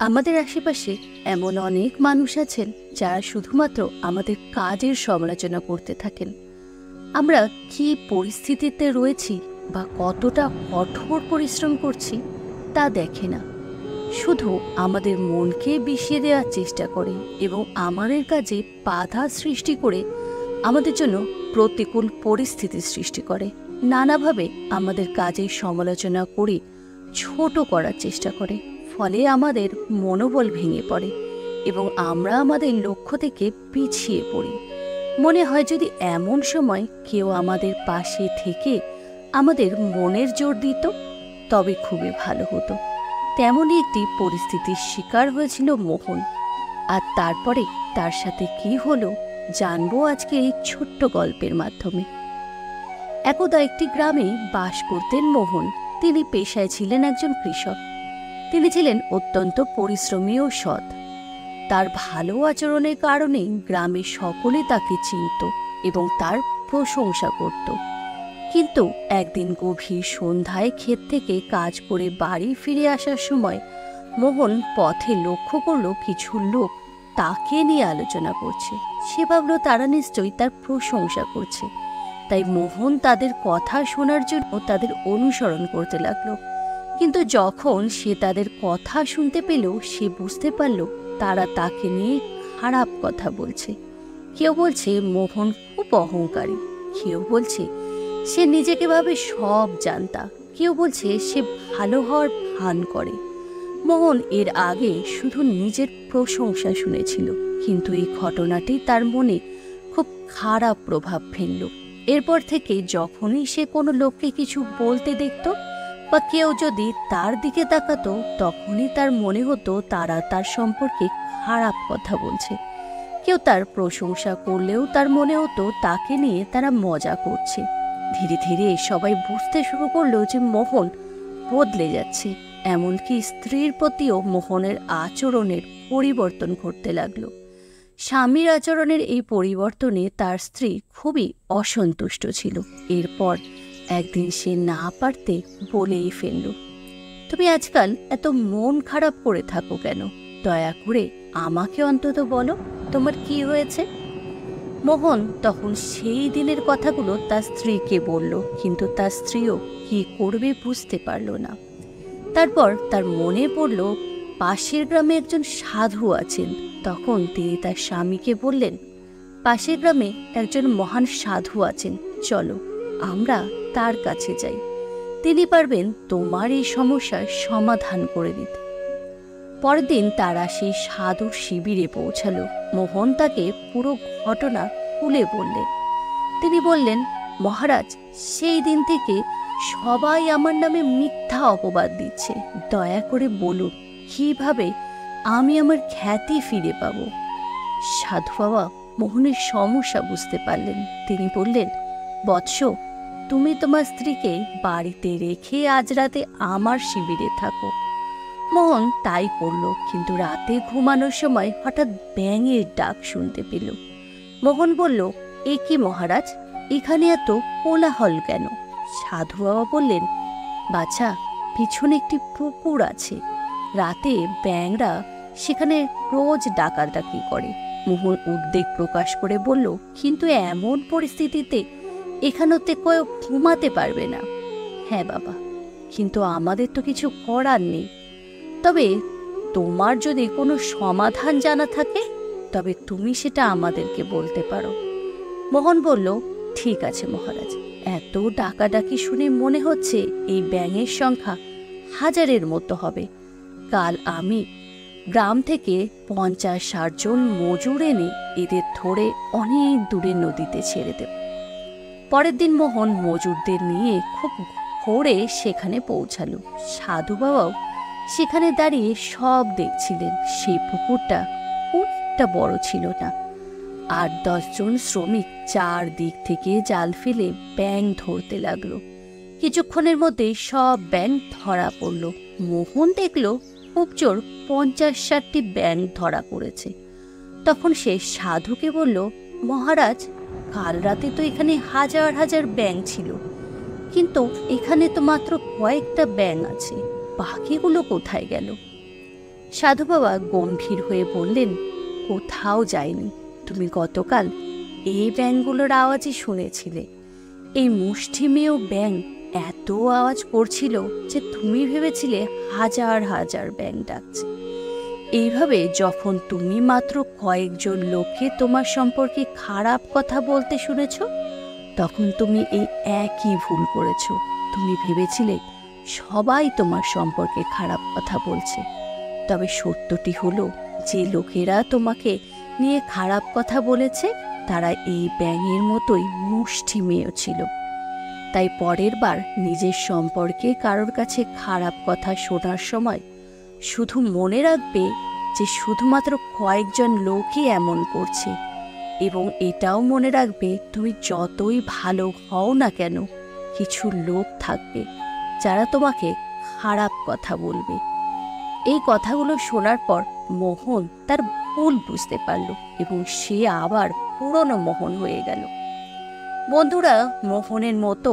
আমাদের আশেপাশে এমন অনেক মানুষ আছেন যারা শুধুমাত্র আমাদের কাজের সমালোচনা করতে থাকেন। আমরা কি পরিস্থিতিতে রয়েছি বা কতটা কঠোর পরিশ্রম করছি তা দেখে না, শুধু আমাদের মনকে বিষিয়ে দেওয়ার চেষ্টা করে এবং আমাদের কাজে বাধা সৃষ্টি করে আমাদের জন্য প্রতিকূল পরিস্থিতি সৃষ্টি করে। নানাভাবে আমাদের কাজের সমালোচনা করে ছোট করার চেষ্টা করে, ফলে আমাদের মনোবল ভেঙে পড়ে এবং আমরা আমাদের লক্ষ্য থেকে পিছিয়ে পড়ি। মনে হয় যদি এমন সময় কেউ আমাদের পাশে থেকে আমাদের মনের জোর দিত তবে খুবই ভালো হতো। তেমনই একটি পরিস্থিতির শিকার হয়েছিল মোহন, আর তারপরে তার সাথে কি হলো জানবো আজকে এই ছোট্ট গল্পের মাধ্যমে। একদা একটি গ্রামে বাস করতেন মোহন। তিনি পেশায় ছিলেন একজন কৃষক। তিনি ছিলেন অত্যন্ত পরিশ্রমী ও সৎ। তার ভালো আচরণের কারণে গ্রামের সকলে তাকে চিনত এবং তার প্রশংসা করত। কিন্তু একদিন গভীর সন্ধ্যায় ক্ষেত থেকে কাজ করে বাড়ি ফিরে আসার সময় মোহন পথে লক্ষ্য করল কিছু লোক তাকে নিয়ে আলোচনা করছে। সে ভাবল তারা নিশ্চয়ই তার প্রশংসা করছে, তাই মোহন তাদের কথা শোনার জন্য তাদের অনুসরণ করতে লাগলো। কিন্তু যখন সে তাদের কথা শুনতে পেল, সে বুঝতে পারল তারা তাকে নিয়ে খারাপ কথা বলছে। কেউ বলছে মোহন খুব অহংকারী, কেউ বলছে সে নিজেকে ভাবে সব জানতা, কেউ বলছে সে ভালো হওয়ার ভান করে। মোহন এর আগে শুধু নিজের প্রশংসা শুনেছিল, কিন্তু এই ঘটনাটি তার মনে খুব খারাপ প্রভাব ফেলল। এরপর থেকে যখনই সে কোনো লোককে কিছু বলতে দেখত বা কেউ যদি তার দিকে তাকাতো, তখনই তার মনে হতো তারা তার সম্পর্কে খারাপ কথা বলছে। কেউ তার প্রশংসা করলেও তার মনে হতো তাকে নিয়ে তারা মজা করছে। ধীরে ধীরে সবাই বুঝতে শুরু করলো যে মোহন বদলে যাচ্ছে। এমনকি স্ত্রীর প্রতিও মোহনের আচরণের পরিবর্তন ঘটতে লাগলো। স্বামীর আচরণের এই পরিবর্তনে তার স্ত্রী খুবই অসন্তুষ্ট ছিল। এরপর একদিন সে না পারতে বলেই ফেলল, তুমি আজকাল এত মন খারাপ করে থাকো কেন? দয়া করে আমাকে অন্তত বলো তোমার কি হয়েছে। মোহন তখন সেই দিনের কথাগুলো তার স্ত্রীকে বলল, কিন্তু তার স্ত্রীও কি করবে বুঝতে পারল না। তারপর তার মনে পড়ল পাশের গ্রামে একজন সাধু আছেন। তখন তিনি তার স্বামীকে বললেন, পাশের গ্রামে একজন মহান সাধু আছেন, চলো আমরা তার কাছে যাই, তিনি পারবেন তোমার এই সমস্যার সমাধান করে দিতে। পরের দিন তারা সেই সাধুর শিবিরে পৌঁছালো। মোহন তাকে পুরো ঘটনা খুলে বললেন। তিনি বললেন, মহারাজ, সেই দিন থেকে সবাই আমার নামে মিথ্যা অপবাদ দিচ্ছে। দয়া করে বলুন কিভাবে আমি আমার খ্যাতি ফিরে পাব। সাধু বাবা মোহনের সমস্যা বুঝতে পারলেন। তিনি বললেন, বৎস, তুমি তোমার স্ত্রীকে বাড়িতে রেখে আজ রাতে আমার শিবিরে থাকো। মোহন তাই করল, কিন্তু রাতে ঘুমানোর সময় হঠাৎ ব্যাঙের ডাক শুনতে পেল। মোহন বলল, এ কি মহারাজ, এখানে এত কোলাহল কেন? সাধু বাবা বললেন, বাছা, পিছনে একটি পুকুর আছে, রাতে ব্যাঙরা সেখানে রোজ ডাকাডাকি করে। মোহন উদ্বেগ প্রকাশ করে বলল, কিন্তু এমন পরিস্থিতিতে এখানেতে কেউ ঘুমাতে পারবে না। হ্যাঁ বাবা, কিন্তু আমাদের তো কিছু করার নেই। তবে তোমার যদি কোনো সমাধান জানা থাকে তবে তুমি সেটা আমাদেরকে বলতে পারো। মোহন বলল, ঠিক আছে মহারাজ, এত ডাকাডাকি শুনে মনে হচ্ছে এই ব্যাঙের সংখ্যা 1000-এর মতো হবে। কাল আমি গ্রাম থেকে 50-60 জন মজুর এনে এদের ধরে অনেক দূরে নদীতে ছেড়ে দেব। পরের দিন মোহন মজুরদের নিয়ে খুব ভোরে সেখানে পৌঁছালো। সাধু বাবাও সেখানে দাঁড়িয়ে সব দেখছিলেন। সেই পুকুরটা খুবটা বড় ছিল না। 8-10 জন শ্রমিক চারদিক থেকে জাল ফেলে ব্যাঙ ধরতে লাগলো। কিছুক্ষণের মধ্যে সব ব্যাঙ ধরা পড়ল। মোহন দেখল খুব জোর 50-60টি ব্যাঙ ধরা পড়েছে। তখন সে সাধুকে বলল, মহারাজ, কাল রাতে তো এখানে হাজার হাজার ব্যাঙ ছিল, কিন্তু এখানে তো মাত্র কয়েকটা ব্যাঙ আছে, বাকিগুলো কোথায় গেল? সাধু বাবা গম্ভীর হয়ে বললেন, কোথাও যায়নি। তুমি গতকাল এই ব্যাঙগুলোর আওয়াজই শুনেছিলে। এই মুষ্টিমেয় ব্যাঙ এত আওয়াজ করছিল যে তুমি ভেবেছিলে হাজার হাজার ব্যাঙ ডাকছে। এইভাবে যখন তুমি মাত্র কয়েকজন লোককে তোমার সম্পর্কে খারাপ কথা বলতে শুনেছ, তখন তুমি এই একই ভুল করেছ। তুমি ভেবেছিলে সবাই তোমার সম্পর্কে খারাপ কথা বলছে। তবে সত্যটি হলো, যে লোকেরা তোমাকে নিয়ে খারাপ কথা বলেছে তারা এই ব্যাঙের মতোই মুষ্টিমেয় ছিল। তাই পরের বার নিজের সম্পর্কে কারোর কাছে খারাপ কথা শোনার সময় শুধু মনে রাখবে যে শুধুমাত্র কয়েকজন লোকই এমন করছে, এবং এটাও মনে রাখবে তুমি যতই ভালো হও না কেন, কিছু লোক থাকবে যারা তোমাকে খারাপ কথা বলবে। এই কথাগুলো শোনার পর মোহন তার ভুল বুঝতে পারল এবং সে আবার পুরনো মোহন হয়ে গেল। বন্ধুরা, মোহনের মতো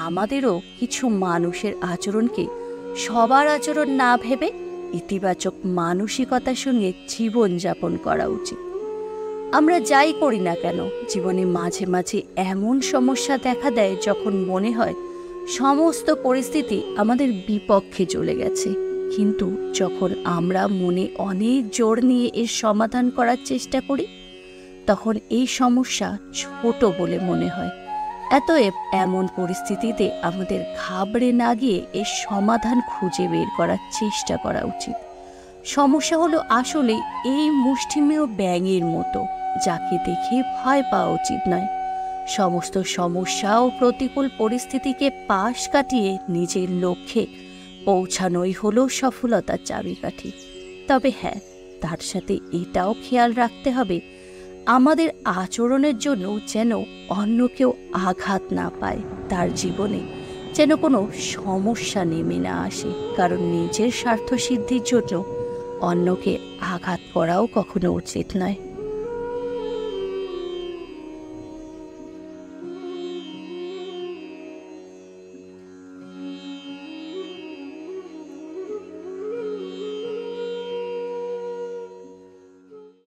আমাদেরও কিছু মানুষের আচরণকে সবার আচরণ না ভেবে ইতিবাচক মানসিকতার সঙ্গে জীবনযাপন করা উচিত। আমরা যাই করি না কেন, জীবনে মাঝে মাঝে এমন সমস্যা দেখা দেয় যখন মনে হয় সমস্ত পরিস্থিতি আমাদের বিপক্ষে চলে গেছে। কিন্তু যখন আমরা মনে অনেক জোর নিয়ে এর সমাধান করার চেষ্টা করি, তখন এই সমস্যা ছোট বলে মনে হয়। অতএব এমন পরিস্থিতিতে আমাদের ঘাবড়ে না গিয়ে এর সমাধান খুঁজে বের করার চেষ্টা করা উচিত। সমস্যা হলো আসলে এই মুষ্টিমেয় ব্যাঙের মতো, যাকে দেখে ভয় পাওয়া উচিত নয়। সমস্ত সমস্যা ও প্রতিকূল পরিস্থিতিকে পাশ কাটিয়ে নিজের লক্ষ্যে পৌঁছানোই হলো সফলতার চাবিকাঠি। তবে হ্যাঁ, তার সাথে এটাও খেয়াল রাখতে হবে আমাদের আচরণের জন্য যেন অন্য কেউ আঘাত না পায়, তার জীবনে যেন কোনো সমস্যা নেমে না আসে। কারণ নিজের স্বার্থসিদ্ধির জন্য অন্যকে আঘাত করাও কখনো উচিত নয়।